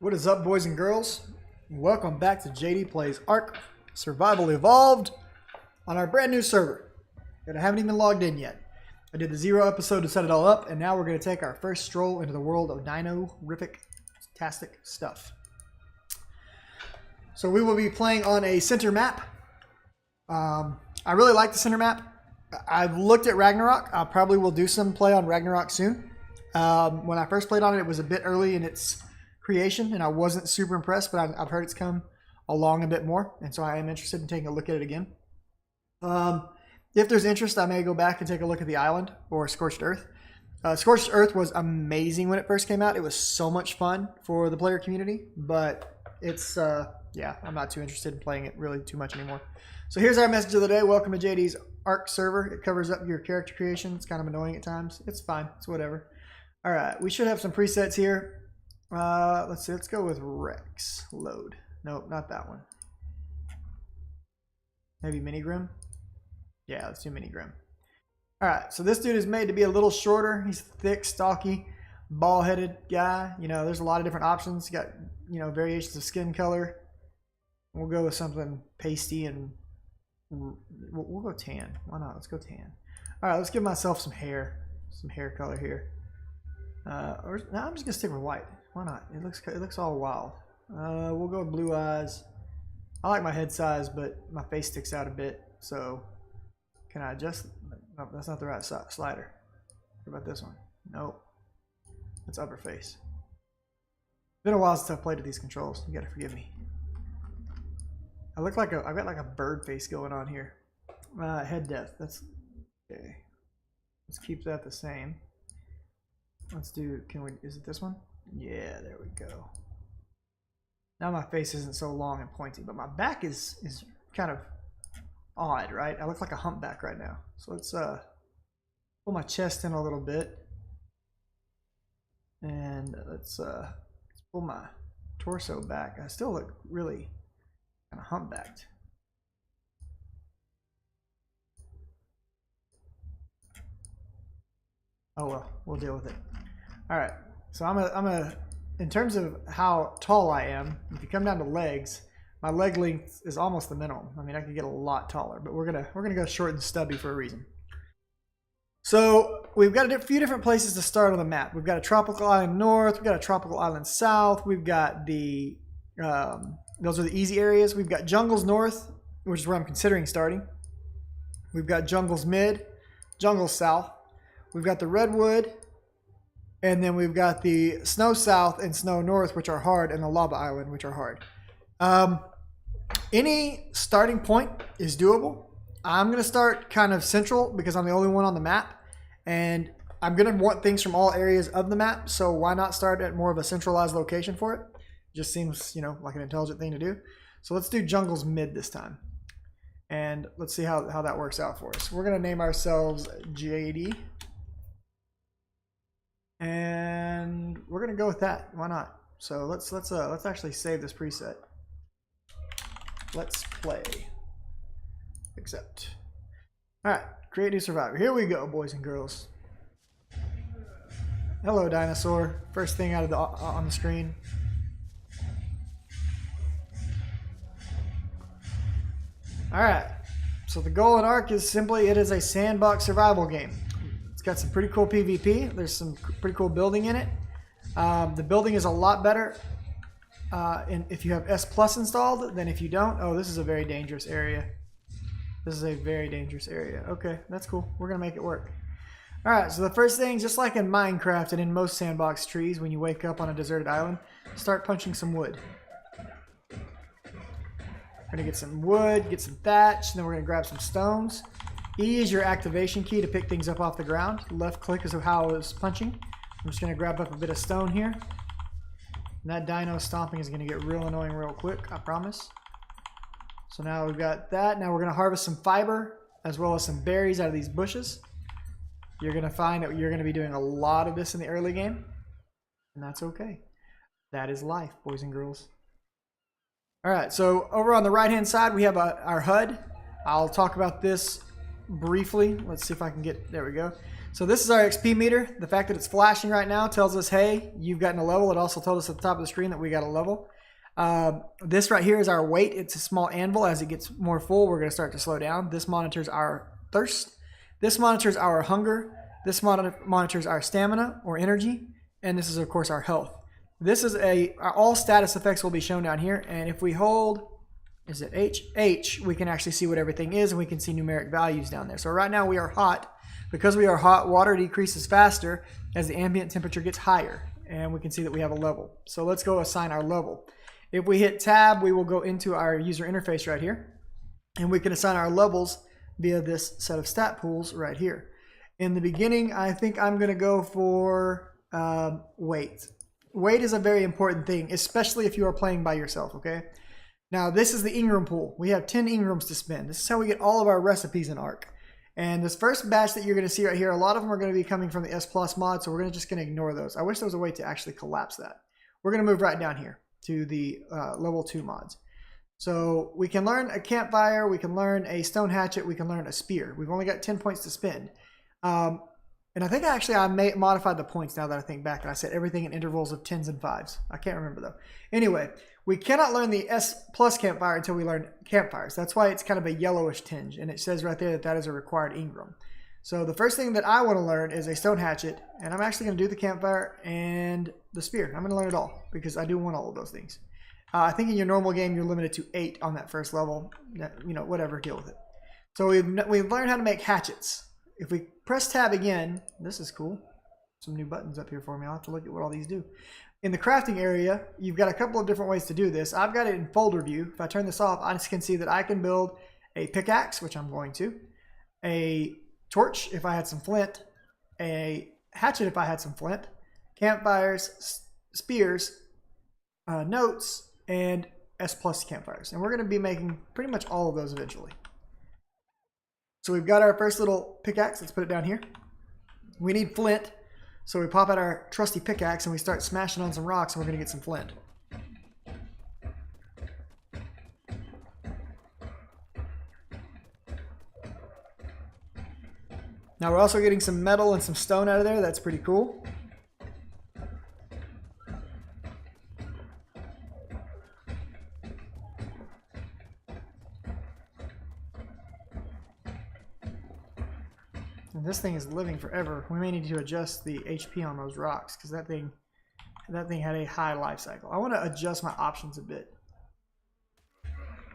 What is up, boys and girls? Welcome back to JD Plays Ark Survival Evolved on our brand new server that I haven't even logged in yet. I did the 0 episode to set it all up, and now we're going to take our first stroll into the world of dino-rific-tastic stuff. So we will be playing on a center map. I really like the center map. I've looked at Ragnarok. I probably will do some play on Ragnarok soon. When I first played on it, it was a bit early in its creation, and I wasn't super impressed, but I've heard it's come along a bit more, and so I am interested in taking a look at it again. If there's interest, I may go back and take a look at the island or Scorched Earth. Scorched Earth was amazing when it first came out. It was so much fun for the player community, but it's yeah, I'm not too interested in playing it really too much anymore. So here's our message of the day. Welcome to JD's Ark server. It covers up your character creation. It's kind of annoying at times. It's fine. It's whatever. All right, we should have some presets here. Let's see. Let's go with Rex. Load. Nope, not that one. Maybe Minigrim? Yeah, let's do Minigrim. Alright, so this dude is made to be a little shorter. He's thick, stocky, ball-headed guy. You know, there's a lot of different options. You got, you know, variations of skin color. We'll go with something pasty and we'll go tan. Why not? Let's go tan. Alright, let's give myself some hair color here. No, I'm just gonna stick with white. Why not? It looks all wild. We'll go with blue eyes. I like my head size, but my face sticks out a bit. So, can I adjust? No, that's not the right slider. What about this one? Nope. That's upper face. It's been a while since I've played with these controls. You gotta forgive me. I've got like a bird face going on here. Head depth. That's okay. Let's keep that the same. Let's do. Is it this one? Yeah, there we go. Now my face isn't so long and pointy, but my back is kind of odd, right? I look like a humpback right now. So let's pull my chest in a little bit, and let's pull my torso back. I still look really kind of humpbacked. Oh well, we'll deal with it. All right. So in terms of how tall I am, if you come down to legs, my leg length is almost the minimum. I mean, I could get a lot taller, but we're gonna go short and stubby for a reason. So we've got a few different places to start on the map. We've got a tropical island north. We've got a tropical island south. We've got the those are the easy areas. We've got jungles north, which is where I'm considering starting. We've got jungles mid, jungles south. We've got the redwood. And then we've got the snow south and snow north, which are hard, and the lava island, which are hard. Any starting point is doable. I'm going to start kind of central because I'm the only one on the map. And I'm going to want things from all areas of the map. So why not start at more of a centralized location for it? Just seems, you know, like an intelligent thing to do. So let's do jungles mid this time. And let's see how that works out for us. We're going to name ourselves JD. And we're gonna go with that. Why not? So let's actually save this preset. Let's play. Accept. All right, create new survivor. Here we go, boys and girls. Hello, dinosaur. First thing out of on the screen. All right. So the goal in Ark is simply it is a sandbox survival game. It's got some pretty cool PvP. There's some pretty cool building in it. The building is a lot better if you have S Plus installed than if you don't. Oh, this is a very dangerous area. This is a very dangerous area. Okay, that's cool. We're going to make it work. All right, so the first thing, just like in Minecraft and in most sandbox trees, when you wake up on a deserted island, start punching some wood. We're going to get some wood, get some thatch, and then we're going to grab some stones. E is your activation key to pick things up off the ground. Left click is how I was punching. I'm just going to grab up a bit of stone here. And that dino stomping is going to get real annoying real quick, I promise. So now we've got that. Now we're going to harvest some fiber as well as some berries out of these bushes. You're going to find that you're going to be doing a lot of this in the early game. And that's okay. That is life, boys and girls. Alright, so over on the right hand side we have our HUD. I'll talk about this briefly. Let's see if I can get, there we go. So this is our XP meter. The fact that it's flashing right now tells us, hey, you've gotten a level. It also told us at the top of the screen that we got a level. This right here is our weight. It's a small anvil. As it gets more full, we're going to start to slow down. This monitors our thirst. This monitors our hunger. This monitors our stamina or energy. And this is, of course, our health. This is all status effects will be shown down here. And if we hold, is it H, we can actually see what everything is, and we can see numeric values down there. So right now we are hot. Because we are hot, water decreases faster as the ambient temperature gets higher. And we can see that we have a level. So let's go assign our level. If we hit tab, we will go into our user interface right here. And we can assign our levels via this set of stat pools right here. In the beginning, I think I'm going to go for weight. Weight is a very important thing, especially if you are playing by yourself, okay? Now, this is the Ingram pool. We have 10 Ingrams to spend. This is how we get all of our recipes in Ark. And this first batch that you're going to see right here, a lot of them are going to be coming from the S Plus mod, so we're just going to ignore those. I wish there was a way to actually collapse that. We're going to move right down here to the level 2 mods. So we can learn a campfire, we can learn a stone hatchet, we can learn a spear. We've only got 10 points to spend. And I think I modified the points now that I think back, and I set everything in intervals of 10s and 5s. I can't remember though. Anyway, we cannot learn the S Plus campfire until we learn campfires. That's why it's kind of a yellowish tinge, and it says right there that that is a required Ingram. So the first thing that I want to learn is a stone hatchet, and I'm actually going to do the campfire and the spear. I'm going to learn it all because I do want all of those things. I think in your normal game you're limited to 8 on that first level. You know, whatever, deal with it. So we've learned how to make hatchets. If we press tab again, this is cool. Some new buttons up here for me. I'll have to look at what all these do. In the crafting area, you've got a couple of different ways to do this. I've got it in folder view. If I turn this off, I just can see that I can build a pickaxe, which I'm going to, a torch if I had some flint, a hatchet if I had some flint, campfires, spears, notes, and S Plus campfires. And we're going to be making pretty much all of those eventually. So we've got our first little pickaxe. Let's put it down here. We need flint. So we pop out our trusty pickaxe and we start smashing on some rocks, and we're going to get some flint. Now we're also getting some metal and some stone out of there. That's pretty cool. And this thing is living forever. We may need to adjust the HP on those rocks because that thing had a high life cycle. I want to adjust my options a bit.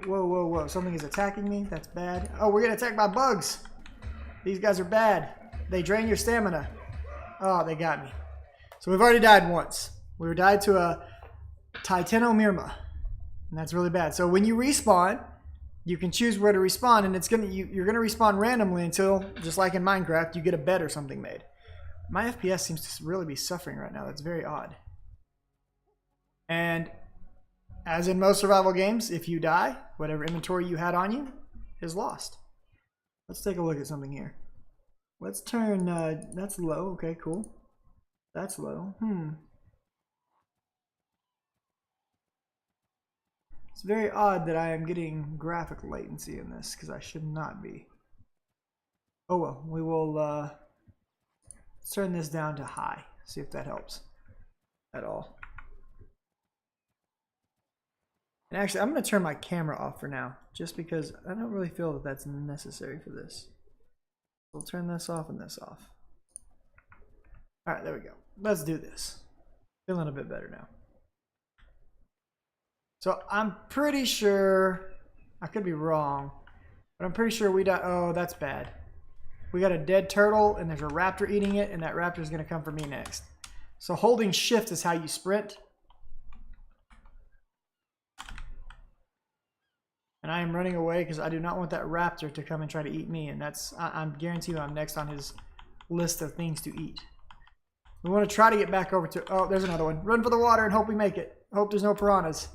Whoa, whoa, whoa. Something is attacking me. That's bad. Oh, we're getting attacked by bugs. These guys are bad. They drain your stamina. Oh, they got me. So we've already died once. We were died to a Titanomyrma. And that's really bad. So when you respawn, you can choose where to respawn, and you're gonna respawn randomly until, just like in Minecraft, you get a bed or something made. My FPS seems to really be suffering right now. That's very odd. And as in most survival games, if you die, whatever inventory you had on you is lost. Let's take a look at something here. Let's turn, that's low. Okay, cool. That's low. It's very odd that I am getting graphic latency in this because I should not be. Oh well, we will turn this down to high. See if that helps at all. And actually, I'm going to turn my camera off for now, just because I don't really feel that that's necessary for this. We'll turn this off and this off. All right, there we go. Let's do this. Feeling a bit better now. So I'm pretty sure, I could be wrong, but I'm pretty sure we died. Oh, that's bad. We got a dead turtle and there's a raptor eating it, and that raptor is going to come for me next. So holding shift is how you sprint. And I am running away because I do not want that raptor to come and try to eat me, and I'm guarantee you I'm next on his list of things to eat. We want to try to get back over to, oh, there's another one. Run for the water and hope we make it. Hope there's no piranhas.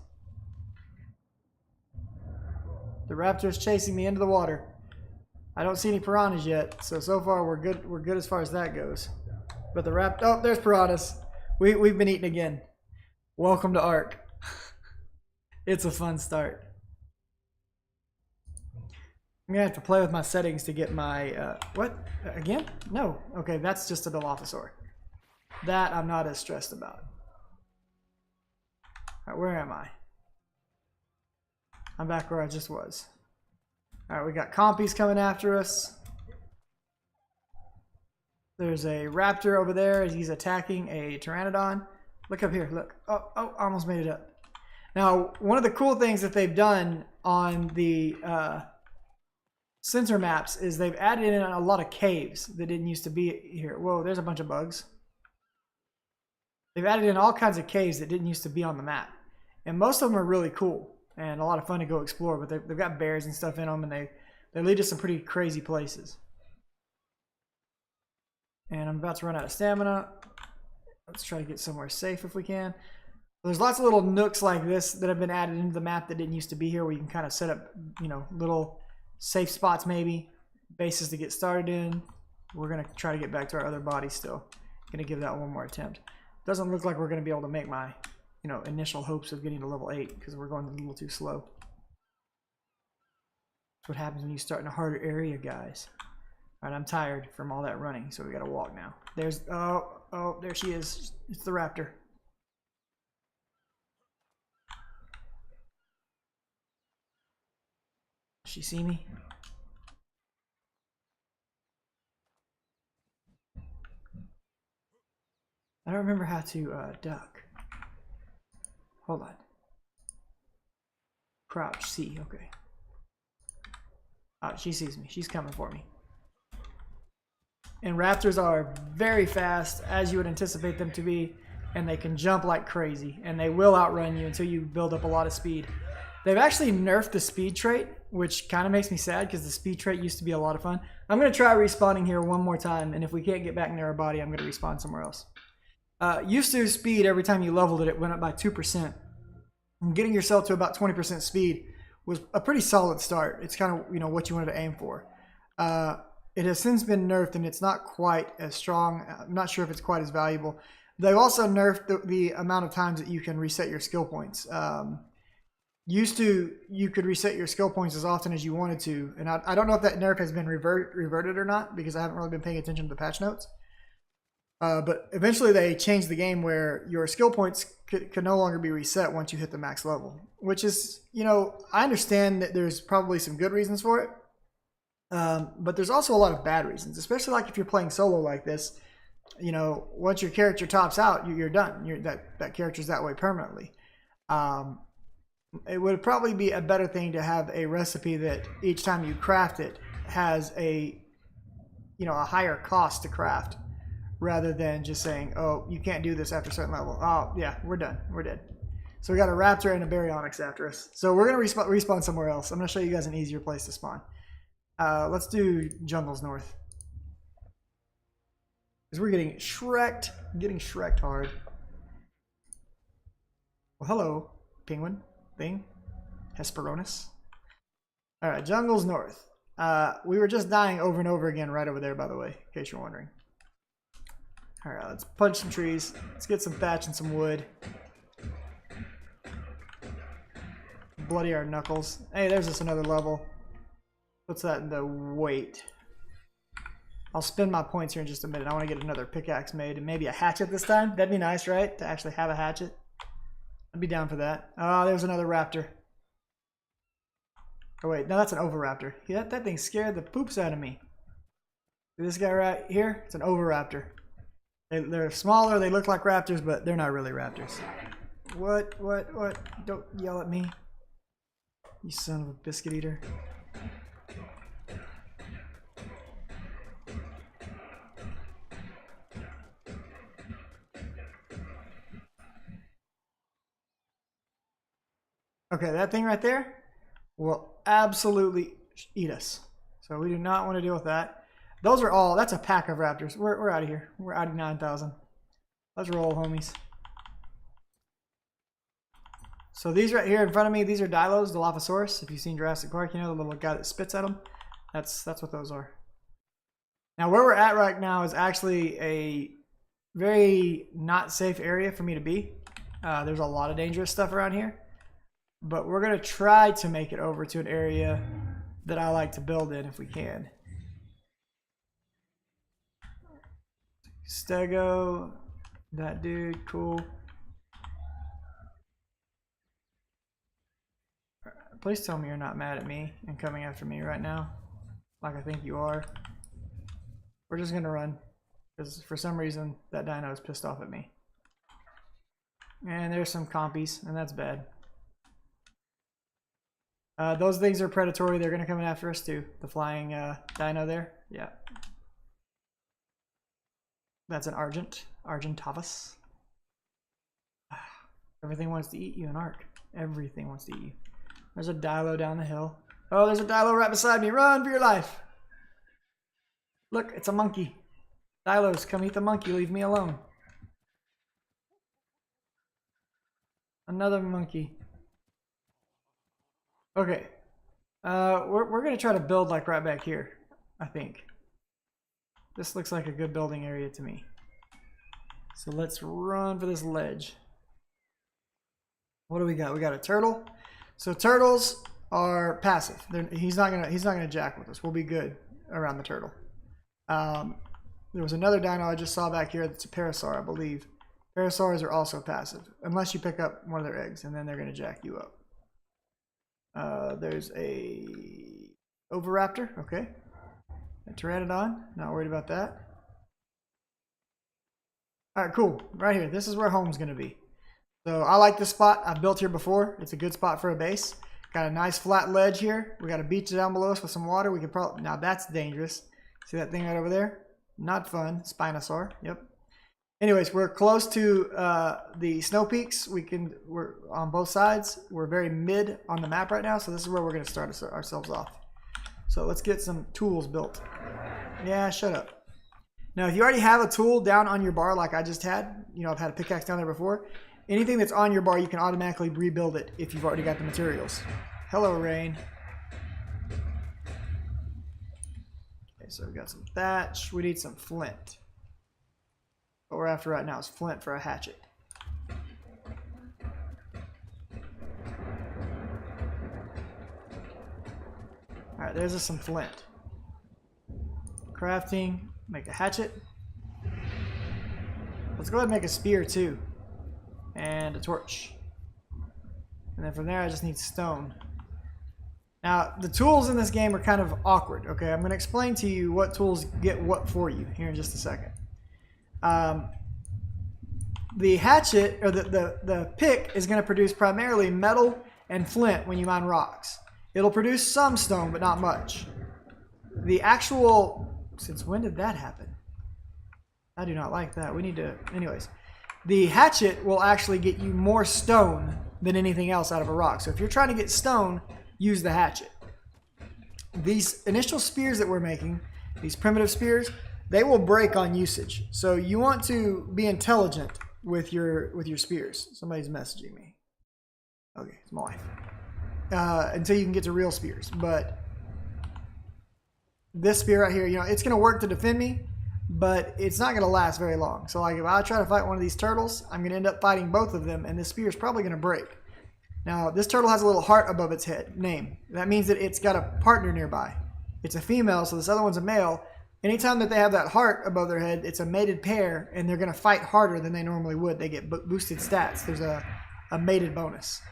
The raptor is chasing me into the water. I don't see any piranhas yet, so far we're good. We're good as far as that goes. But the raptor, oh, there's piranhas. We've been eaten again. Welcome to Ark. It's a fun start. I'm gonna have to play with my settings to get my, what? Again? No. Okay, that's just a Dilophosaur. That I'm not as stressed about. Alright, where am I? I'm back where I just was. Alright, we got compies coming after us. There's a raptor over there as he's attacking a pteranodon. Look up here, look. Oh, almost made it up. Now, one of the cool things that they've done on the sensor maps is they've added in a lot of caves that didn't used to be here. Whoa, there's a bunch of bugs. They've added in all kinds of caves that didn't used to be on the map. And most of them are really cool and a lot of fun to go explore, but they've got bears and stuff in them, and they lead to some pretty crazy places. And I'm about to run out of stamina. Let's try to get somewhere safe if we can. There's lots of little nooks like this that have been added into the map that didn't used to be here, where you can kind of set up, you know, little safe spots, maybe bases to get started in. We're gonna try to get back to our other body still. Gonna give that one more attempt. Doesn't look like we're gonna be able to make my, you know, initial hopes of getting to level 8 because we're going a little too slow. That's what happens when you start in a harder area, guys. All right, I'm tired from all that running, so we gotta walk now. There's, oh, there she is. It's the raptor. Does she see me? I don't remember how to duck. Hold on. Crouch, C, okay. She sees me. She's coming for me. And raptors are very fast, as you would anticipate them to be, and they can jump like crazy, and they will outrun you until you build up a lot of speed. They've actually nerfed the speed trait, which kind of makes me sad because the speed trait used to be a lot of fun. I'm going to try respawning here one more time, and if we can't get back near our body, I'm going to respawn somewhere else. Used to speed, every time you leveled it, it went up by 2%. And getting yourself to about 20% speed was a pretty solid start. It's kind of, you know, what you wanted to aim for. It has since been nerfed, and it's not quite as strong. I'm not sure if it's quite as valuable. They've also nerfed the amount of times that you can reset your skill points. Used to, you could reset your skill points as often as you wanted to, and I don't know if that nerf has been reverted or not, because I haven't really been paying attention to the patch notes. But eventually they changed the game where your skill points could no longer be reset once you hit the max level, which is, you know, I understand that there's probably some good reasons for it. But there's also a lot of bad reasons, especially like if you're playing solo like this. You know, once your character tops out, you're done. That character's that way permanently. It would probably be a better thing to have a recipe that each time you craft it has a, you know, a higher cost to craft, rather than just saying, oh, you can't do this after a certain level. Oh, yeah, we're done. We're dead. So we got a raptor and a baryonyx after us. So we're going to respawn somewhere else. I'm going to show you guys an easier place to spawn. Let's do jungles north. Because we're getting shreked. Hard. Well, hello, penguin thing. Hesperornis. Alright, jungles north. We were just dying over and over again right over there, by the way, in case you're wondering. Alright, let's punch some trees. Let's get some thatch and some wood. Bloody our knuckles. Hey, there's just another level. What's that in the weight? I'll spend my points here in just a minute. I want to get another pickaxe made and maybe a hatchet this time. That'd be nice, right? To actually have a hatchet. I'd be down for that. Oh, there's another raptor. Oh wait, no, that's an oviraptor. Yeah, that thing scared the poops out of me. This guy right here, it's an oviraptor. They're smaller, they look like raptors, but they're not really raptors. What? Don't yell at me. You son of a biscuit eater. Okay, that thing right there will absolutely eat us. So we do not want to deal with that. Those are all, that's a pack of raptors. We're out of here. We're out of 9,000. Let's roll, homies. So these right here in front of me, these are Dilophosaurus. If you've seen Jurassic Park, you know the little guy that spits at them. That's what those are. Now where we're at right now is actually a very not safe area for me to be. There's a lot of dangerous stuff around here. But we're going to try to make it over to an area that I like to build in if we can. Stego, that dude, cool. Please tell me you're not mad at me and coming after me right now, like I think you are. We're just gonna run, because for some reason that dino is pissed off at me. And there's some compies, and that's bad. Those things are predatory. They're gonna come in after us too. The flying dino there, yeah. That's an Argentavus. Everything wants to eat you in Ark. Everything wants to eat you. There's a Dilo down the hill. Oh, there's a Dilo right beside me. Run for your life. Look, it's a monkey. Dilos, come eat the monkey. Leave me alone. Another monkey. Okay. We're going to try to build like right back here, I think. This looks like a good building area to me. So let's run for this ledge. What do we got? We got a turtle. So turtles are passive. He's not gonna jack with us. We'll be good around the turtle. There was another dino I just saw back here that's a parasaur, I believe. Parasaurs are also passive, unless you pick up one of their eggs, and then they're gonna jack you up. There's a Oviraptor. Okay. A Pteranodon. Not worried about that. All right, cool. Right here. This is where home's gonna be. So I like this spot. I've built here before. It's a good spot for a base. Got a nice flat ledge here. We got a beach down below us with some water. We could probably, now that's dangerous. See that thing right over there? Not fun. Spinosaur. Yep. Anyways, we're close to the snow peaks. We're on both sides. We're very mid on the map right now. So this is where we're going to start ourselves off. So let's get some tools built. Yeah, shut up. Now, if you already have a tool down on your bar like I just had, you know, I've had a pickaxe down there before. Anything that's on your bar, you can automatically rebuild it if you've already got the materials. Hello, rain. Okay, so we've got some thatch. We need some flint. What we're after right now is flint for a hatchet. Alright, there's some flint. Crafting, make a hatchet. Let's go ahead and make a spear too. And a torch. And then from there I just need stone. Now the tools in this game are kind of awkward. Okay, I'm going to explain to you what tools get what for you here in just a second. The hatchet, or the pick, is going to produce primarily metal and flint when you mine rocks. It'll produce some stone, but not much. The actual... Since when did that happen? I do not like that. We need to... Anyways. The hatchet will actually get you more stone than anything else out of a rock. So if you're trying to get stone, use the hatchet. These initial spears that we're making, these primitive spears, they will break on usage. So you want to be intelligent with your spears. Somebody's messaging me. Okay, it's my wife. Until you can get to real spears. But this spear right here, you know, it's going to work to defend me, but it's not going to last very long. So like if I try to fight one of these turtles, I'm going to end up fighting both of them, and this spear is probably going to break. Now, this turtle has a little heart above its head, name. That means that it's got a partner nearby. It's a female, so this other one's a male. Anytime that they have that heart above their head, it's a mated pair, and they're going to fight harder than they normally would. They get boosted stats. There's a mated bonus.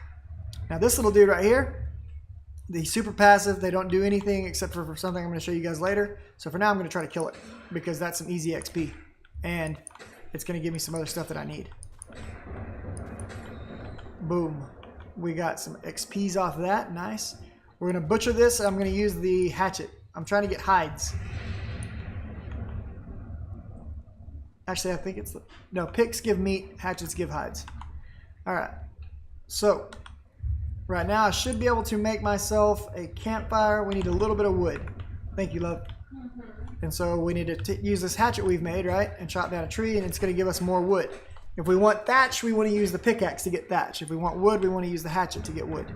Now, this little dude right here, the super passive, they don't do anything except for something I'm going to show you guys later. So for now, I'm going to try to kill it because that's some easy XP. And it's going to give me some other stuff that I need. Boom. We got some XPs off of that. Nice. We're going to butcher this. I'm going to use the hatchet. I'm trying to get hides. Actually, I think it's... No, picks give meat. Hatchets give hides. Alright. So... Right now, I should be able to make myself a campfire. We need a little bit of wood. Thank you, love. And so we need to use this hatchet we've made, right? And chop down a tree, and it's going to give us more wood. If we want thatch, we want to use the pickaxe to get thatch. If we want wood, we want to use the hatchet to get wood.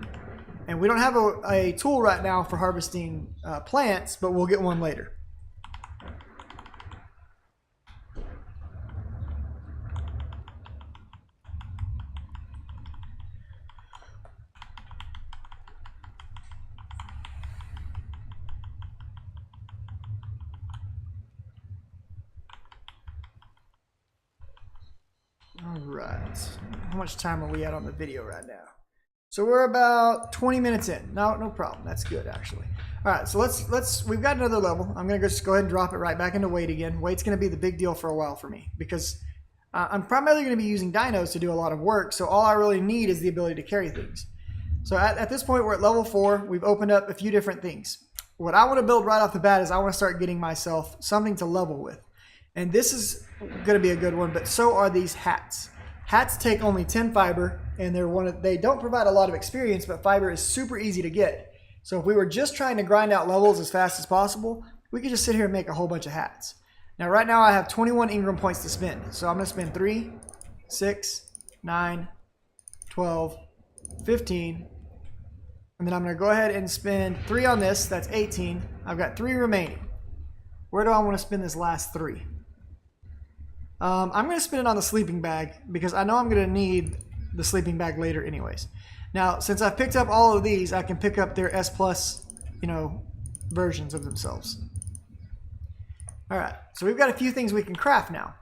And we don't have a tool right now for harvesting plants, but we'll get one later. Right. How much time are we at on the video right now? So we're about 20 minutes in. No problem. That's good, actually. All right, so we've got another level. I'm gonna just go ahead and drop it right back into weight again. Weight's gonna be the big deal for a while for me because I'm primarily gonna be using dinos to do a lot of work. So all I really need is the ability to carry things. So at this point, we're at level 4. We've opened up a few different things. What I want to build right off the bat is I want to start getting myself something to level with. And this is going to be a good one, but so are these hats. Hats take only 10 fiber, and they don't provide a lot of experience, but fiber is super easy to get. So if we were just trying to grind out levels as fast as possible, we could just sit here and make a whole bunch of hats. Now right now I have 21 Ingram points to spend. So I'm going to spend 3, 6, 9, 12, 15, and then I'm going to go ahead and spend 3 on this. That's 18. I've got 3 remaining. Where do I want to spend this last 3? I'm going to spend it on the sleeping bag because I know I'm going to need the sleeping bag later anyways. Now, since I've picked up all of these, I can pick up their S+, versions of themselves. All right, so we've got a few things we can craft now.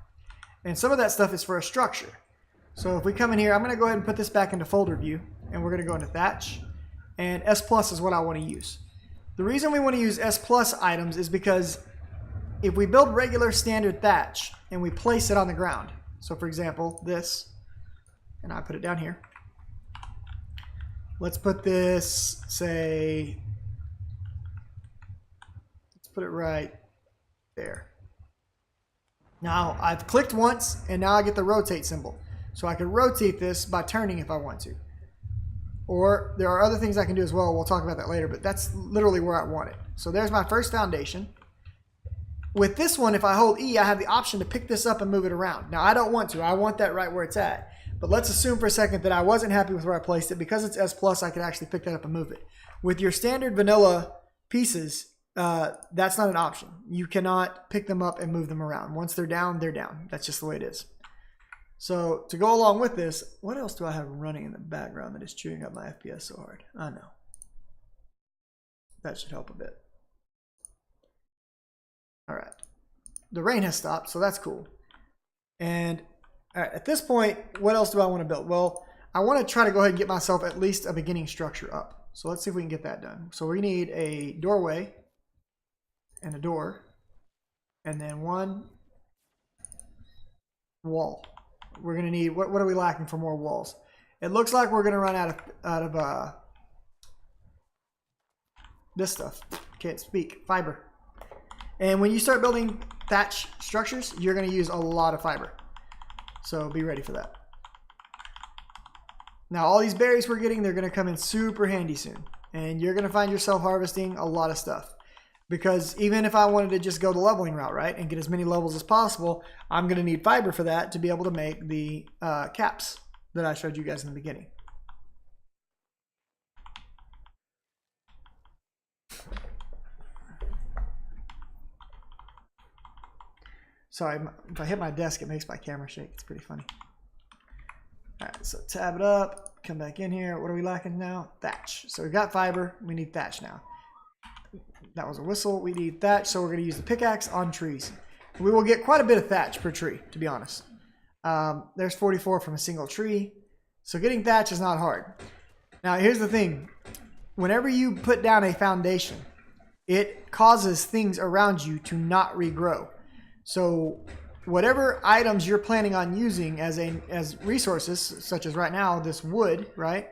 And some of that stuff is for a structure. So if we come in here, I'm going to go ahead and put this back into folder view, and we're going to go into thatch. And S+ is what I want to use. The reason we want to use S+ items is because if we build regular standard thatch and we place it on the ground, so for example, this, and I put it down here. Let's put this, say, let's put it right there. Now I've clicked once and now I get the rotate symbol. So I can rotate this by turning if I want to. Or there are other things I can do as well. We'll talk about that later, but that's literally where I want it. So there's my first foundation. With this one, if I hold E, I have the option to pick this up and move it around. Now, I don't want to. I want that right where it's at. But let's assume for a second that I wasn't happy with where I placed it. Because it's S+, I could actually pick that up and move it. With your standard vanilla pieces, that's not an option. You cannot pick them up and move them around. Once they're down, they're down. That's just the way it is. So to go along with this, what else do I have running in the background that is chewing up my FPS so hard? I know. That should help a bit. All right. The rain has stopped, so that's cool. And all right, at this point, what else do I want to build? Well, I want to try to go ahead and get myself at least a beginning structure up. So let's see if we can get that done. So we need a doorway and a door, and then one wall. We're going to need, what are we lacking for more walls? It looks like we're going to run out of this stuff. Can't speak. Fiber. And when you start building thatch structures, you're going to use a lot of fiber. So be ready for that. Now, all these berries we're getting, they're going to come in super handy soon. And you're going to find yourself harvesting a lot of stuff. Because even if I wanted to just go the leveling route, right, and get as many levels as possible, I'm going to need fiber for that to be able to make the caps that I showed you guys in the beginning. Sorry, if I hit my desk, it makes my camera shake. It's pretty funny. All right, so tab it up, come back in here. What are we lacking now? Thatch. So we've got fiber. We need thatch now. That was a whistle. We need thatch, so we're going to use the pickaxe on trees. We will get quite a bit of thatch per tree, to be honest. There's 44 from a single tree. So getting thatch is not hard. Now, here's the thing. Whenever you put down a foundation, it causes things around you to not regrow. So whatever items you're planning on using as resources, such as right now, this wood, right?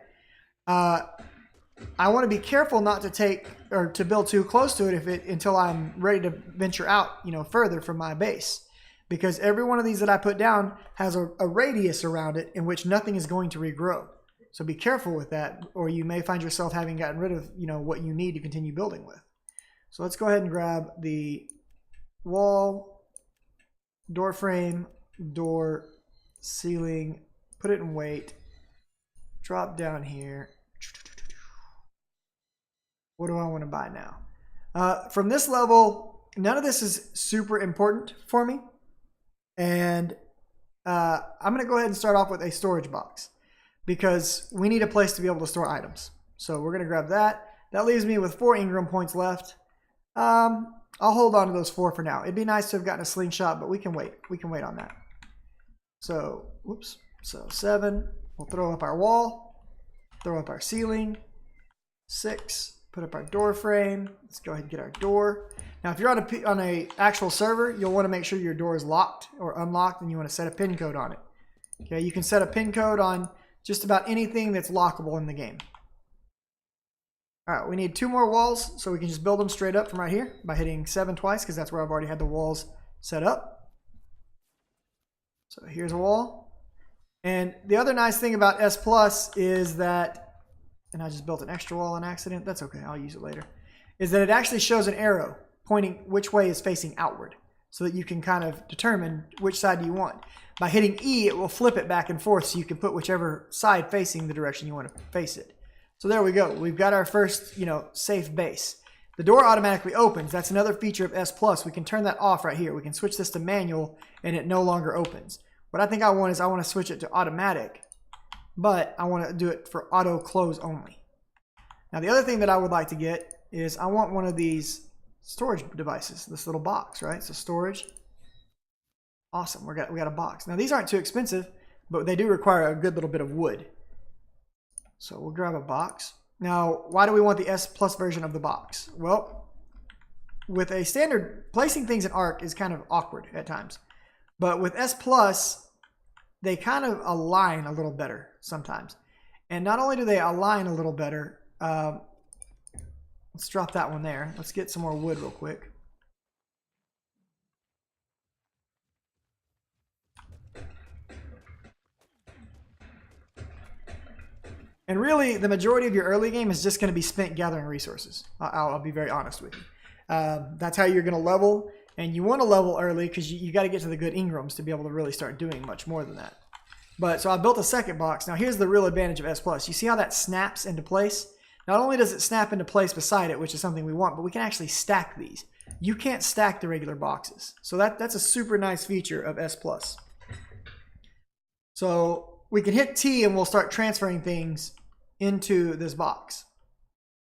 I want to be careful not to take or to build too close to it until I'm ready to venture out, further from my base. Because every one of these that I put down has a radius around it in which nothing is going to regrow. So be careful with that, or you may find yourself having gotten rid of, what you need to continue building with. So let's go ahead and grab the wall, door frame, door, ceiling, put it in weight, drop down here. What do I want to buy now? From this level, none of this is super important for me. And I'm going to go ahead and start off with a storage box because we need a place to be able to store items. So we're going to grab that. That leaves me with 4 Ingram points left. I'll hold on to those 4 for now. It'd be nice to have gotten a slingshot, but we can wait. We can wait on that. So, whoops. So 7, we'll throw up our wall, throw up our ceiling. 6, put up our door frame. Let's go ahead and get our door. Now, if you're on a actual server, you'll want to make sure your door is locked or unlocked, and you want to set a pin code on it. Okay, you can set a pin code on just about anything that's lockable in the game. All right, we need 2 more walls, so we can just build them straight up from right here by hitting 7 twice, because that's where I've already had the walls set up. So here's a wall. And the other nice thing about S Plus is that, and I just built an extra wall on accident, that's okay, I'll use it later, is that it actually shows an arrow pointing which way is facing outward, so that you can kind of determine which side do you want. By hitting E, it will flip it back and forth, so you can put whichever side facing the direction you want to face it. So there we go. We've got our first, safe base. The door automatically opens. That's another feature of S Plus. We can turn that off right here. We can switch this to manual, and it no longer opens. What I think I want to switch it to automatic, but I want to do it for auto close only. Now the other thing that I would like to get is I want one of these storage devices, this little box, right? So storage. Awesome. We got a box. Now these aren't too expensive, but they do require a good little bit of wood. So we'll grab a box. Now, why do we want the S Plus version of the box? Well, with a standard, placing things in Arc is kind of awkward at times. But with S Plus, they kind of align a little better sometimes. And not only do they align a little better, let's drop that one there. Let's get some more wood real quick. And really, the majority of your early game is just going to be spent gathering resources. I'll be very honest with you. That's how you're going to level. And you want to level early because you got to get to the good Ingrams to be able to really start doing much more than that. But so I built a second box. Now here's the real advantage of S Plus. You see how that snaps into place? Not only does it snap into place beside it, which is something we want, but we can actually stack these. You can't stack the regular boxes. So that's a super nice feature of S Plus. So we can hit T and we'll start transferring things into this box.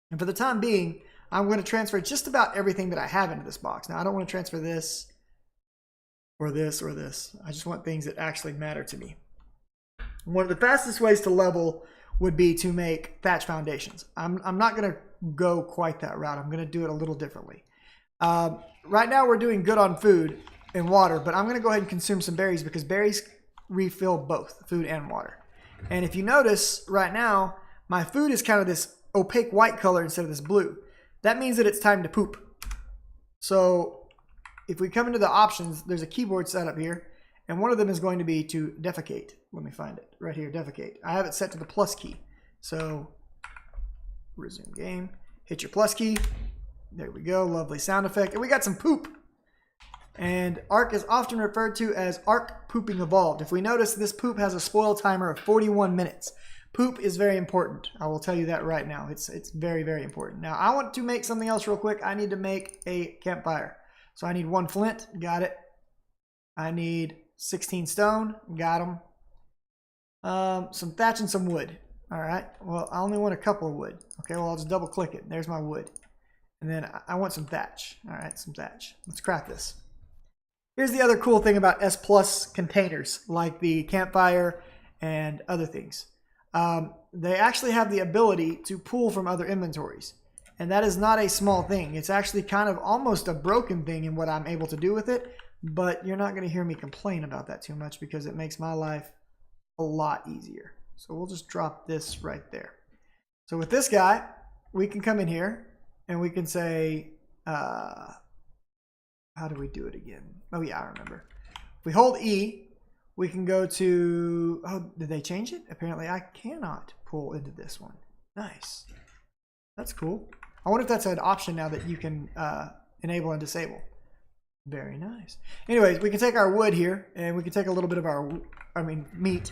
And for the time being, I'm going to transfer just about everything that I have into this box. Now, I don't want to transfer this or this or this. I just want things that actually matter to me. One of the fastest ways to level would be to make thatch foundations. I'm not going to go quite that route. I'm going to do it a little differently. Right now, we're doing good on food and water, but I'm going to go ahead and consume some berries because berries refill both food and water. And if you notice right now, my food is kind of this opaque white color instead of this blue. That means that it's time to poop. So if we come into the options, there's a keyboard set up here, and one of them is going to be to defecate. Let me find it right here, defecate. I have it set to the plus key. So resume game, hit your plus key. There we go, lovely sound effect. And we got some poop. And Arc is often referred to as Arc Pooping Evolved. If we notice, this poop has a spoil timer of 41 minutes. Poop is very important. I will tell you that right now. It's very, very important. Now, I want to make something else real quick. I need to make a campfire. So I need 1 flint. Got it. I need 16 stone. Got them. Some thatch and some wood. All right. Well, I only want a couple of wood. Okay, well, I'll just double click it. There's my wood. And then I want some thatch. All right, some thatch. Let's craft this. Here's the other cool thing about S Plus containers, like the campfire and other things. They actually have the ability to pull from other inventories. And that is not a small thing. It's actually kind of almost a broken thing in what I'm able to do with it. But you're not going to hear me complain about that too much because it makes my life a lot easier. So we'll just drop this right there. So with this guy, we can come in here and we can say, how do we do it again? Oh yeah, I remember. If we hold E, we can go to, oh, did they change it? Apparently I cannot pull into this one. Nice. That's cool. I wonder if that's an option now that you can enable and disable. Very nice. Anyways, we can take our wood here and we can take a little bit of our, meat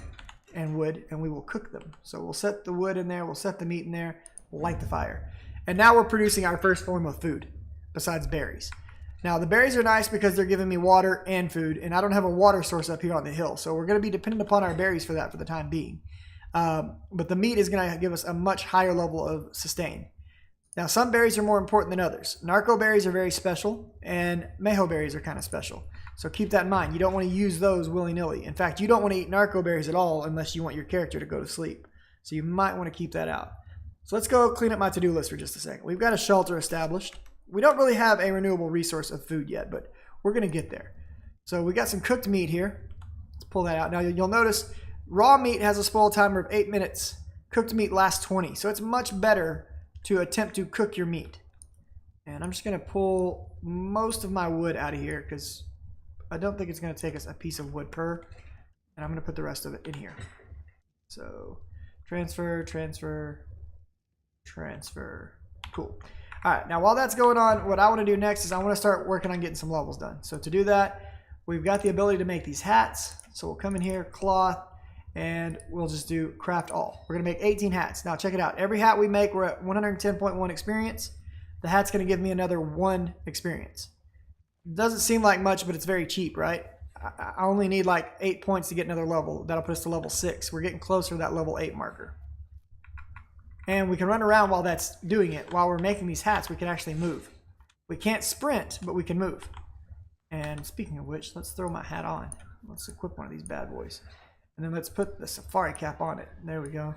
and wood, and we will cook them. So we'll set the wood in there, we'll set the meat in there, light the fire. And now we're producing our first form of food besides berries. Now the berries are nice because they're giving me water and food, and I don't have a water source up here on the hill. So we're going to be dependent upon our berries for that for the time being. But the meat is going to give us a much higher level of sustain. Now, some berries are more important than others. Narco berries are very special, and Mejo berries are kind of special. So keep that in mind. You don't want to use those willy-nilly. In fact, you don't want to eat narco berries at all unless you want your character to go to sleep. So you might want to keep that out. So let's go clean up my to-do list for just a second. We've got a shelter established. We don't really have a renewable resource of food yet, but we're going to get there. So we got some cooked meat here. Let's pull that out. Now you'll notice raw meat has a spoil timer of 8 minutes. Cooked meat lasts 20. So it's much better to attempt to cook your meat. And I'm just going to pull most of my wood out of here because I don't think it's going to take us a piece of wood per. And I'm going to put the rest of it in here. So transfer, transfer, transfer. Cool. All right, now while that's going on, what I want to do next is I want to start working on getting some levels done. So to do that, we've got the ability to make these hats. So we'll come in here, cloth, and we'll just do craft all. We're going to make 18 hats. Now check it out. Every hat we make, we're at 110.1 experience. The hat's going to give me another 1 experience. Doesn't seem like much, but it's very cheap, right? I only need like 8 points to get another level. That'll put us to level 6. We're getting closer to that level 8 marker. And we can run around while that's doing it. While we're making these hats, we can actually move. We can't sprint, but we can move. And speaking of which, let's throw my hat on. Let's equip one of these bad boys. And then let's put the safari cap on it. There we go.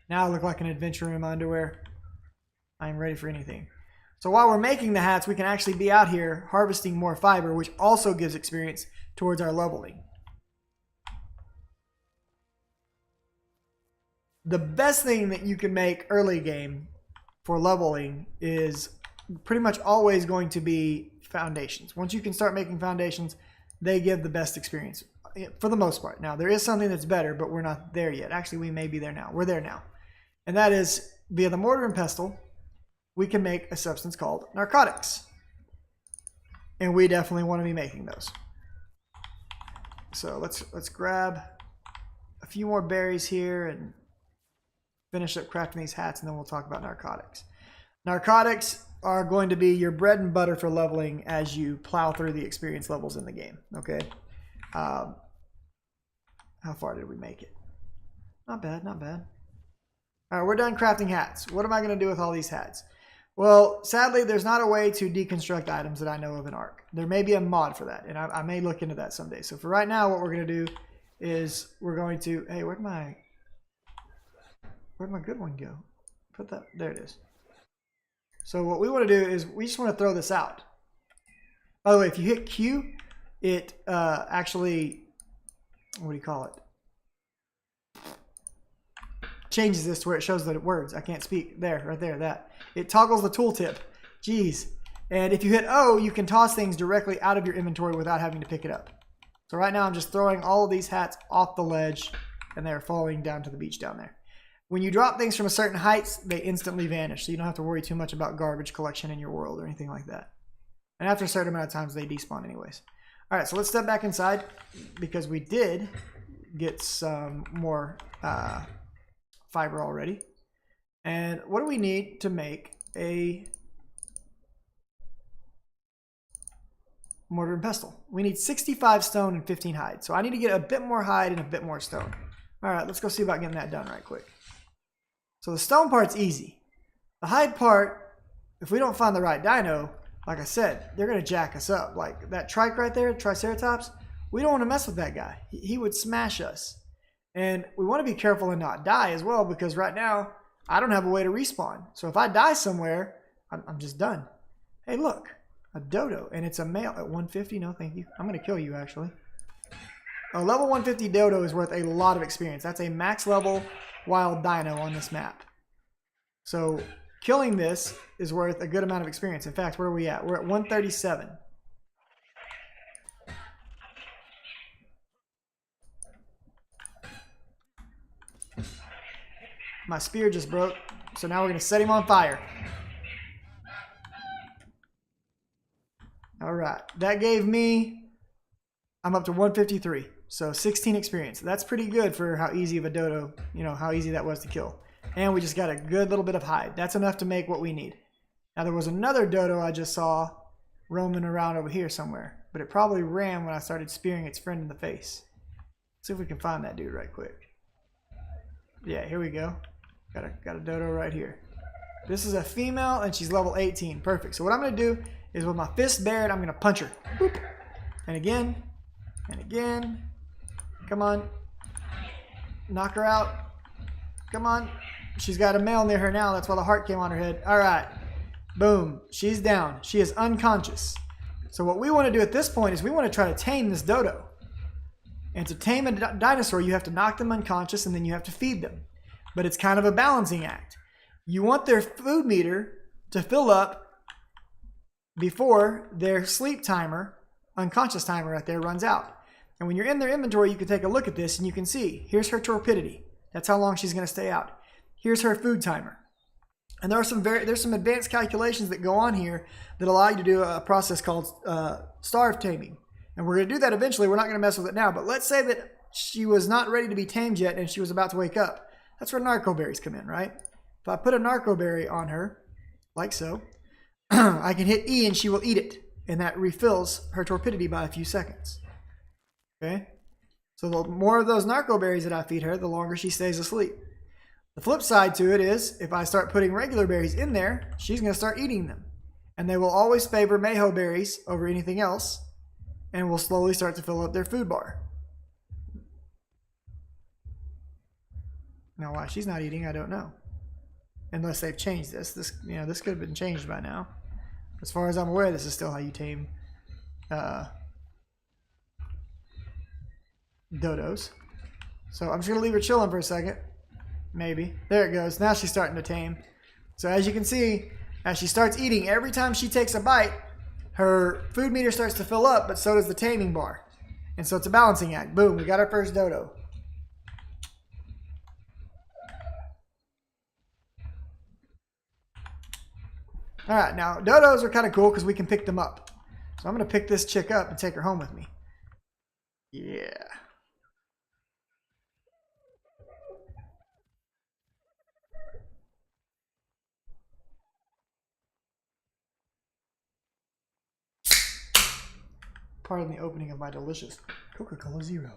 Now I look like an adventurer in my underwear. I'm ready for anything. So while we're making the hats, we can actually be out here harvesting more fiber, which also gives experience towards our leveling. The best thing that you can make early game for leveling is pretty much always going to be foundations. Once you can start making foundations, they give the best experience for the most part. Now, there is something that's better, but we're not there yet. Actually, we may be there now. We're there now. And that is via the mortar and pestle, we can make a substance called narcotics. And we definitely want to be making those. So let's grab a few more berries here and finish up crafting these hats, and then we'll talk about narcotics. Narcotics are going to be your bread and butter for leveling as you plow through the experience levels in the game. Okay. How far did we make it? Not bad, not bad. All right, we're done crafting hats. What am I going to do with all these hats? Well, sadly, there's not a way to deconstruct items that I know of in Ark. There may be a mod for that, and I may look into that someday. So for right now, what we're going to do is we're going to... Hey, where'd my good one go? Put that... There it is. So what we want to do is we just want to throw this out. By the way, if you hit Q, it actually... What do you call it? Changes this to where it shows the words. I can't speak. There, right there, that. It toggles the tooltip. Jeez. And if you hit O, you can toss things directly out of your inventory without having to pick it up. So right now I'm just throwing all of these hats off the ledge, and they're falling down to the beach down there. When you drop things from a certain height, they instantly vanish, so you don't have to worry too much about garbage collection in your world or anything like that. And after a certain amount of times, they despawn anyways. All right, so let's step back inside because we did get some more fiber already. And what do we need to make a mortar and pestle? We need 65 stone and 15 hide. So I need to get a bit more hide and a bit more stone. All right, let's go see about getting that done right quick. So the stone part's easy. The hide part, if we don't find the right dino, like I said, they're going to jack us up. Like that trike right there, Triceratops, we don't want to mess with that guy. He would smash us. And we want to be careful and not die as well, because right now, I don't have a way to respawn. So if I die somewhere, I'm just done. Hey, look, a dodo, and it's a male at 150. No, thank you. I'm going to kill you, actually. A level 150 dodo is worth a lot of experience. That's a max level wild dino on this map. So killing this is worth a good amount of experience. In fact, where are we at? We're at 137. My spear just broke, so now we're going to set him on fire. All right, that gave me, I'm up to 153, so 16 experience. That's pretty good for how easy of a dodo, you know, how easy that was to kill. And we just got a good little bit of hide. That's enough to make what we need. Now there was another dodo I just saw roaming around over here somewhere, but it probably ran when I started spearing its friend in the face. Let's see if we can find that dude right quick. Yeah, here we go. Got a dodo right here. This is a female and she's level 18. Perfect. So what I'm going to do is with my fist bared, I'm going to punch her. Boop. And again. And again. Come on. Knock her out. Come on. She's got a male near her now. That's why the heart came on her head. All right. Boom. She's down. She is unconscious. So what we want to do at this point is we want to try to tame this dodo. And to tame a dinosaur, you have to knock them unconscious and then you have to feed them. But it's kind of a balancing act. You want their food meter to fill up before their sleep timer, unconscious timer right there, runs out. And when you're in their inventory, you can take a look at this and you can see, here's her torpidity. That's how long she's going to stay out. Here's her food timer. And there's some advanced calculations that go on here that allow you to do a process called starve taming. And we're going to do that eventually. We're not going to mess with it now. But let's say that she was not ready to be tamed yet and she was about to wake up. That's where narco berries come in, right? If I put a narco berry on her, like so, I can hit E and she will eat it. And that refills her torpidity by a few seconds. Okay? So the more of those narco berries that I feed her, the longer she stays asleep. The flip side to it is, if I start putting regular berries in there, she's going to start eating them. And they will always favor mayho berries over anything else, and will slowly start to fill up their food bar. Now why she's not eating, I don't know. Unless they've changed this. This could have been changed by now. As far as I'm aware, this is still how you tame dodos. So I'm just going to leave her chilling for a second. Maybe. There it goes. Now she's starting to tame. So as you can see, as she starts eating, every time she takes a bite, her food meter starts to fill up, but so does the taming bar. And so it's a balancing act. Boom, we got our first dodo. All right, now dodos are kind of cool because we can pick them up. So I'm going to pick this chick up and take her home with me. Yeah. Pardon the opening of my delicious Coca-Cola Zero.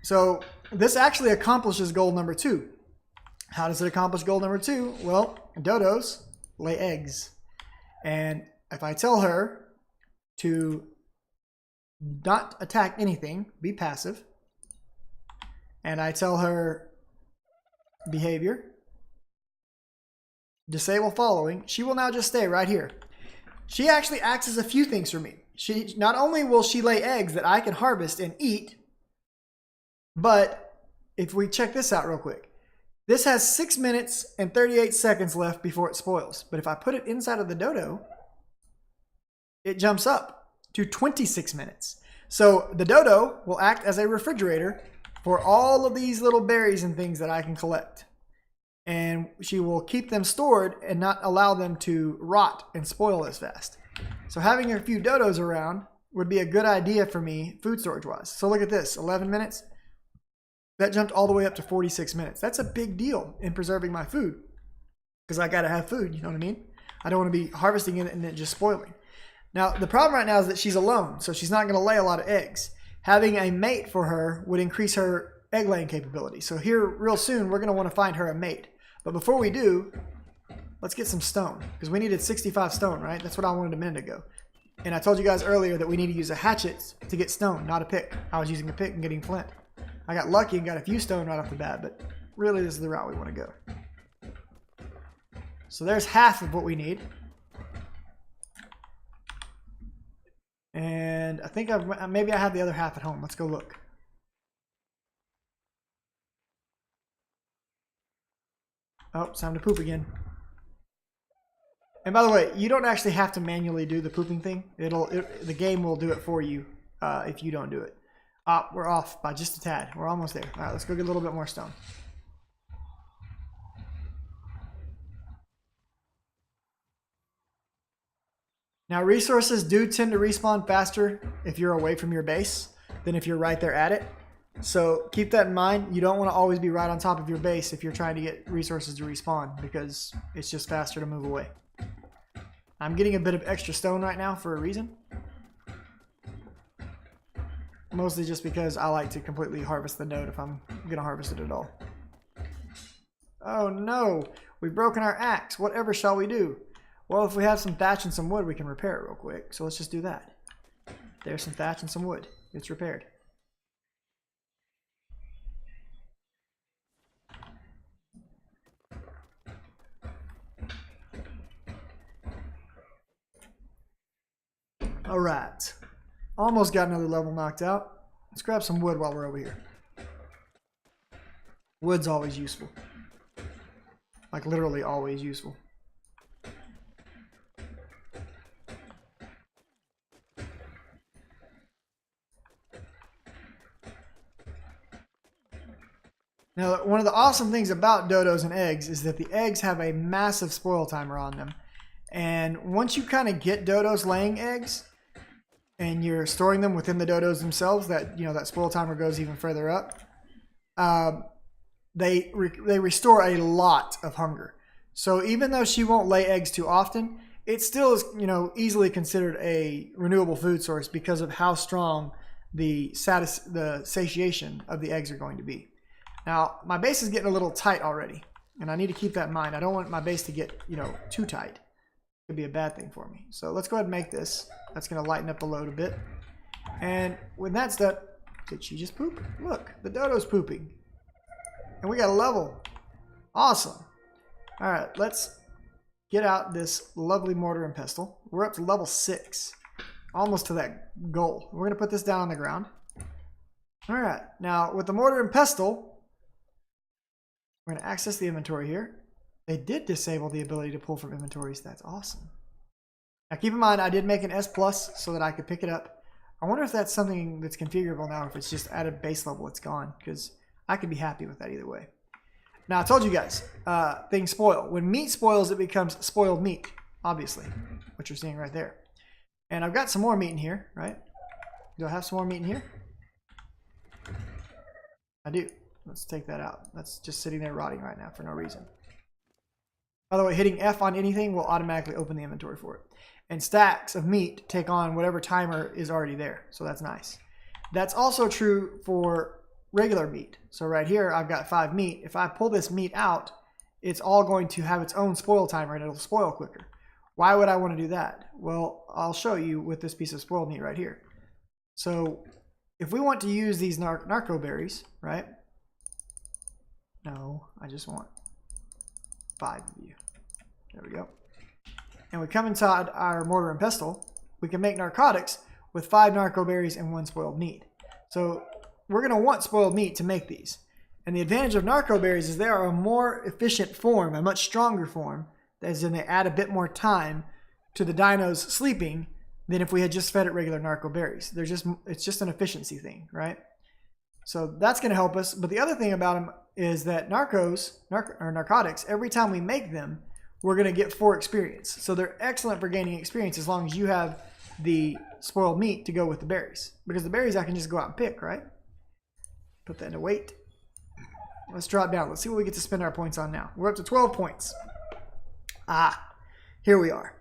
So this actually accomplishes goal number 2. How does it accomplish goal number 2? Well, dodos lay eggs. And if I tell her to not attack anything, be passive, and I tell her behavior, disable following, she will now just stay right here. She actually acts as a few things for me. She not only will she lay eggs that I can harvest and eat, but if we check this out real quick, this has 6 minutes and 38 seconds left before it spoils. But if I put it inside of the dodo, it jumps up to 26 minutes. So the dodo will act as a refrigerator for all of these little berries and things that I can collect. And she will keep them stored and not allow them to rot and spoil as fast. So having a few dodos around would be a good idea for me food storage wise. So look at this, 11 minutes. That jumped all the way up to 46 minutes. That's a big deal in preserving my food because I got to have food, you know what I mean? I don't want to be harvesting it and it just spoiling. Now, the problem right now is that she's alone, so she's not going to lay a lot of eggs. Having a mate for her would increase her egg laying capability. So here real soon, we're going to want to find her a mate. But before we do, let's get some stone because we needed 65 stone, right? That's what I wanted a minute ago. And I told you guys earlier that we need to use a hatchet to get stone, not a pick. I was using a pick and getting flint. I got lucky and got a few stone right off the bat, but really this is the route we want to go. So there's half of what we need. And I think maybe I have the other half at home. Let's go look. Oh, it's time to poop again. And by the way, you don't actually have to manually do the pooping thing. The game will do it for you if you don't do it. We're off by just a tad. We're almost there. All right, let's go get a little bit more stone. Now, resources do tend to respawn faster if you're away from your base than if you're right there at it. So keep that in mind. You don't want to always be right on top of your base if you're trying to get resources to respawn because it's just faster to move away. I'm getting a bit of extra stone right now for a reason. Mostly just because I like to completely harvest the node if I'm going to harvest it at all. Oh no, we've broken our axe. Whatever shall we do? Well, if we have some thatch and some wood, we can repair it real quick. So let's just do that. There's some thatch and some wood. It's repaired. All right. Almost got another level knocked out. Let's grab some wood while we're over here. Wood's always useful. Like literally always useful. Now, one of the awesome things about dodos and eggs is that the eggs have a massive spoil timer on them. And once you kind of get dodos laying eggs, and you're storing them within the dodos themselves, that that spoil timer goes even further up. They restore a lot of hunger. So even though she won't lay eggs too often, it still is easily considered a renewable food source because of how strong the satiation of the eggs are going to be. Now my base is getting a little tight already, and I need to keep that in mind. I don't want my base to get too tight. It could be a bad thing for me. So let's go ahead and make this. That's going to lighten up the load a bit. And when that's done, did she just poop? Look, the dodo's pooping. And we got a level. Awesome. All right, let's get out this lovely mortar and pestle. We're up to level 6. Almost to that goal. We're going to put this down on the ground. All right, now with the mortar and pestle, we're going to access the inventory here. They did disable the ability to pull from inventories. That's awesome. Now keep in mind, I did make an S+ so that I could pick it up. I wonder if that's something that's configurable now, or if it's just at a base level it's gone, because I could be happy with that either way. Now I told you guys, things spoil. When meat spoils, it becomes spoiled meat, obviously, what you're seeing right there. And I've got some more meat in here, right? Do I have some more meat in here? I do. Let's take that out. That's just sitting there rotting right now for no reason. By the way, hitting F on anything will automatically open the inventory for it. And stacks of meat take on whatever timer is already there. So that's nice. That's also true for regular meat. So right here, I've got 5 meat. If I pull this meat out, it's all going to have its own spoil timer and it'll spoil quicker. Why would I want to do that? Well, I'll show you with this piece of spoiled meat right here. So if we want to use these narco berries, right? No, I just want 5 of you. There we go. And we come inside our mortar and pestle, we can make narcotics with 5 narco berries and 1 spoiled meat. So we're going to want spoiled meat to make these. And the advantage of narco berries is they are a more efficient form, a much stronger form, as in they add a bit more time to the dinos sleeping than if we had just fed it regular narco berries. It's just an efficiency thing, right? So that's going to help us. But the other thing about them is that narcotics, every time we make them, we're going to get 4 experience. So they're excellent for gaining experience as long as you have the spoiled meat to go with the berries. Because the berries I can just go out and pick, right? Put that into weight. Let's drop down. Let's see what we get to spend our points on now. We're up to 12 points. Here we are.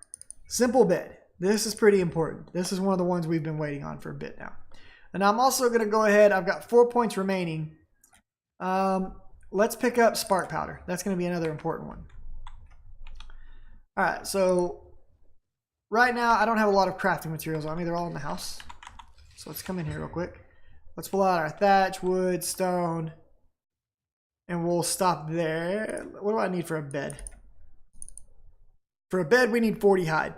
Simple bed. This is pretty important. This is one of the ones we've been waiting on for a bit now. And I'm also going to go ahead. I've got 4 points remaining. Let's pick up spark powder. That's going to be another important one. All right, so right now I don't have a lot of crafting materials on me. They're all in the house. So let's come in here real quick. Let's pull out our thatch, wood, stone, and we'll stop there. What do I need for a bed? For a bed, we need 40 hide.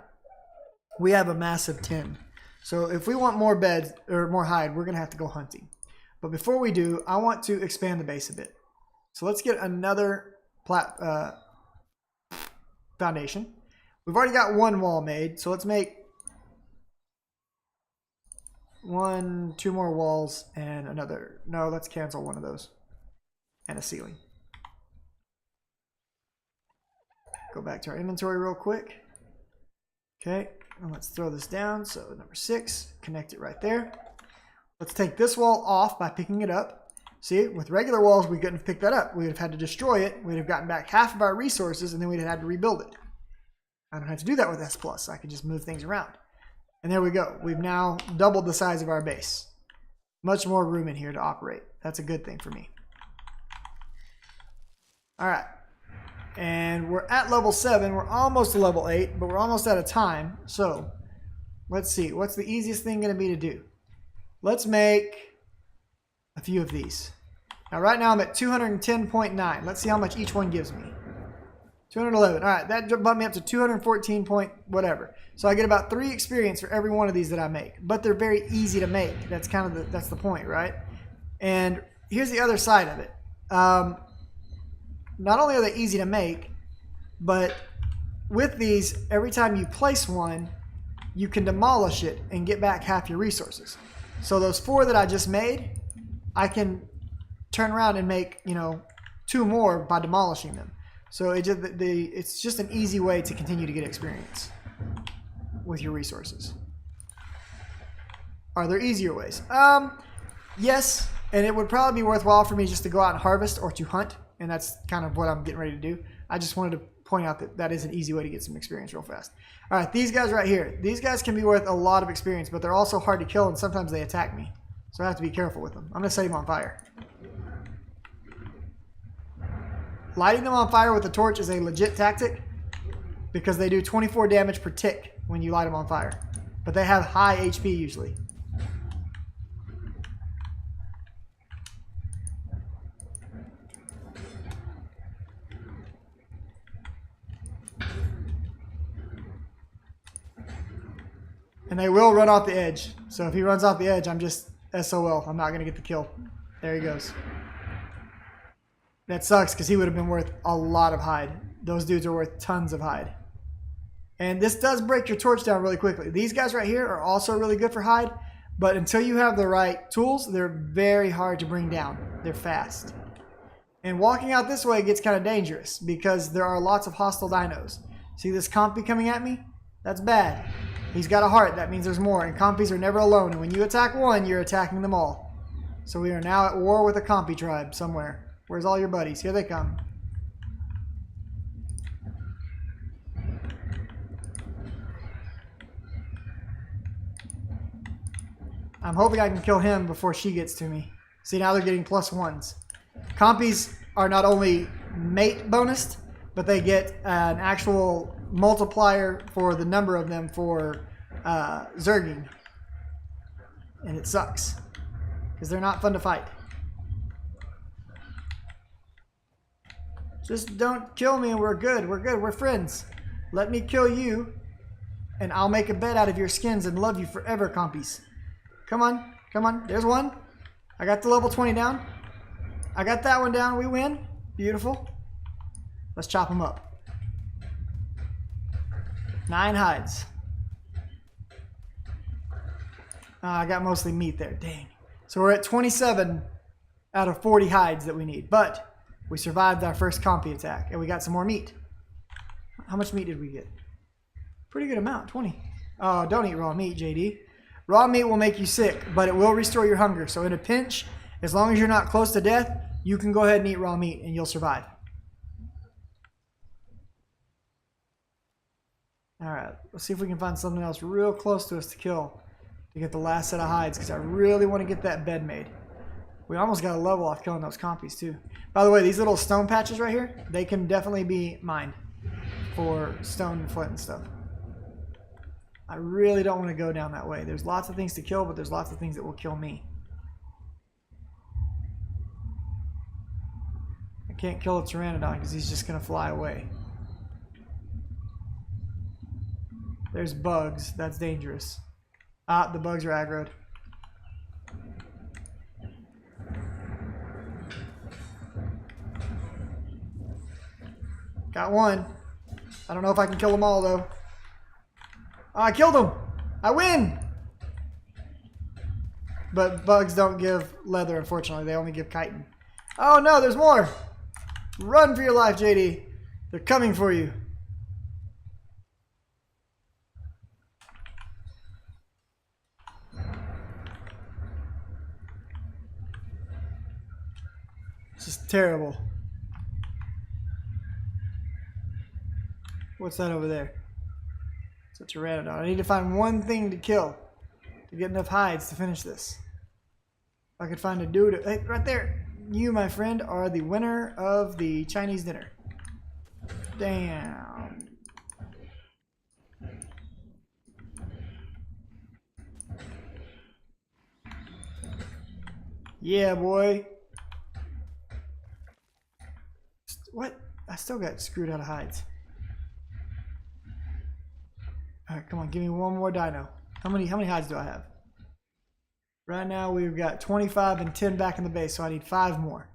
We have a massive 10. So if we want more beds or more hide, we're going to have to go hunting. But before we do, I want to expand the base a bit. So let's get another foundation. We've already got 1 wall made, so let's make 2 more walls and another. No, let's cancel one of those. And a ceiling. Go back to our inventory real quick. Okay, and let's throw this down. So number 6, connect it right there. Let's take this wall off by picking it up. See, with regular walls, we couldn't have picked that up. We would have had to destroy it. We'd have gotten back half of our resources, and then we'd have had to rebuild it. I don't have to do that with S+. I can just move things around. And there we go. We've now doubled the size of our base. Much more room in here to operate. That's a good thing for me. All right. And we're at level 7. We're almost to level 8, but we're almost out of time. So let's see. What's the easiest thing going to be to do? Let's make a few of these. Now, right now I'm at 210.9. Let's see how much each one gives me. 211. All right, that bumped me up to 214 point whatever. So I get about 3 experience for every one of these that I make. But they're very easy to make. That's kind of that's the point, right? And here's the other side of it. Not only are they easy to make, but with these, every time you place one, you can demolish it and get back half your resources. So those 4 that I just made, I can turn around and make, 2 more by demolishing them. So it's just an easy way to continue to get experience with your resources. Are there easier ways? Yes, and it would probably be worthwhile for me just to go out and harvest or to hunt, and that's kind of what I'm getting ready to do. I just wanted to point out that that is an easy way to get some experience real fast. All right, these guys right here. These guys can be worth a lot of experience, but they're also hard to kill, and sometimes they attack me. So I have to be careful with them. I'm going to set them on fire. Lighting them on fire with a torch is a legit tactic because they do 24 damage per tick when you light them on fire. But they have high HP usually. And they will run off the edge. So if he runs off the edge, I'm just SOL. I'm not going to get the kill. There he goes. That sucks because he would have been worth a lot of hide. Those dudes are worth tons of hide. And this does break your torch down really quickly. These guys right here are also really good for hide. But until you have the right tools, they're very hard to bring down. They're fast. And walking out this way gets kind of dangerous because there are lots of hostile dinos. See this compy coming at me? That's bad. He's got a heart. That means there's more. And compies are never alone. And when you attack one, you're attacking them all. So we are now at war with a compy tribe somewhere. Where's all your buddies? Here they come. I'm hoping I can kill him before she gets to me. See, now they're getting +1s. Compies are not only mate bonused, but they get an actual multiplier for the number of them for zerging. And it sucks. Because they're not fun to fight. Just don't kill me and we're good. We're good. We're friends. Let me kill you and I'll make a bed out of your skins and love you forever, compies. Come on. Come on. There's one. I got the level 20 down. I got that one down. We win. Beautiful. Let's chop them up. 9 hides. I got mostly meat there. Dang. So we're at 27 out of 40 hides that we need. But we survived our first compy attack, and we got some more meat. How much meat did we get? Pretty good amount, 20. Oh, don't eat raw meat, JD. Raw meat will make you sick, but it will restore your hunger. So in a pinch, as long as you're not close to death, you can go ahead and eat raw meat, and you'll survive. All right, let's see if we can find something else real close to us to kill to get the last set of hides, because I really want to get that bed made. We almost got a level off killing those compies too. By the way, these little stone patches right here, they can definitely be mined for stone and flint and stuff. I really don't want to go down that way. There's lots of things to kill, but there's lots of things that will kill me. I can't kill a pteranodon because he's just going to fly away. There's bugs. That's dangerous. Ah, the bugs are aggroed. Got one. I don't know if I can kill them all, though. Oh, I killed them. I win. But bugs don't give leather, unfortunately. They only give chitin. Oh, no, there's more. Run for your life, JD. They're coming for you. It's just terrible. What's that over there? It's a pteranodon. I need to find one thing to kill to get enough hides to finish this. I could find a dude. Hey, right there. You, my friend, are the winner of the Chinese dinner. Damn. Yeah, boy. What? I still got screwed out of hides. Alright, come on, give me one more dino. How many hides do I have? Right now we've got 25 and 10 back in the base, so I need 5 more.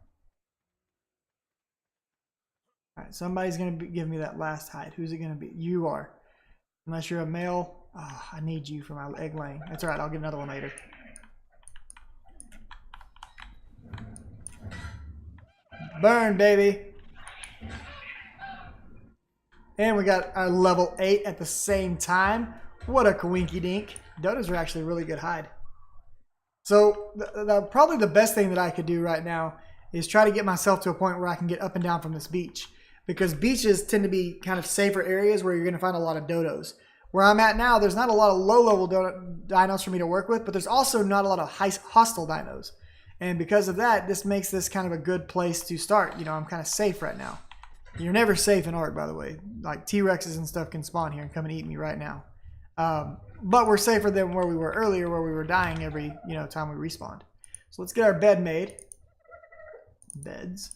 Alright, somebody's gonna give me that last hide. Who's it gonna be? You are. Unless you're a male. Oh, I need you for my egg laying. That's alright, I'll get another one later. Burn, baby! And we got our level 8 at the same time. What a coinky dink. Dodos are actually a really good hide. So probably the best thing that I could do right now is try to get myself to a point where I can get up and down from this beach. Because beaches tend to be kind of safer areas where you're going to find a lot of dodos. Where I'm at now, there's not a lot of low-level dinos for me to work with, but there's also not a lot of hostile dinos. And because of that, this makes this kind of a good place to start. You know, I'm kind of safe right now. You're never safe in Ark, by the way. Like T-Rexes and stuff can spawn here and come and eat me right now. But we're safer than where we were earlier, where we were dying every time we respawned. So let's get our bed made. Beds.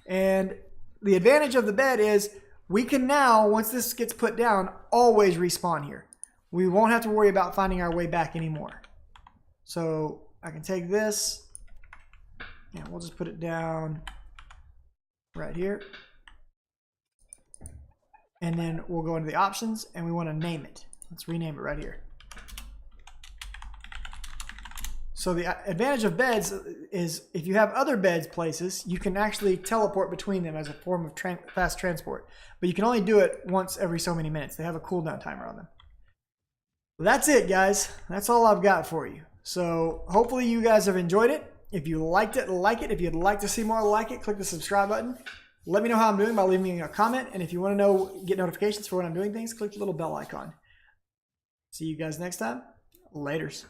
And the advantage of the bed is we can now, once this gets put down, always respawn here. We won't have to worry about finding our way back anymore. So I can take this, and we'll just put it down right here. And then we'll go into the options, and we want to name it. Let's rename it right here. So the advantage of beds is if you have other beds places, you can actually teleport between them as a form of fast transport. But you can only do it once every so many minutes. They have a cooldown timer on them. Well, that's it, guys. That's all I've got for you. So hopefully you guys have enjoyed it. If you liked it, like it. If you'd like to see more like it, click the subscribe button. Let me know how I'm doing by leaving me a comment. And if you want to get notifications for when I'm doing things, click the little bell icon. See you guys next time. Laters.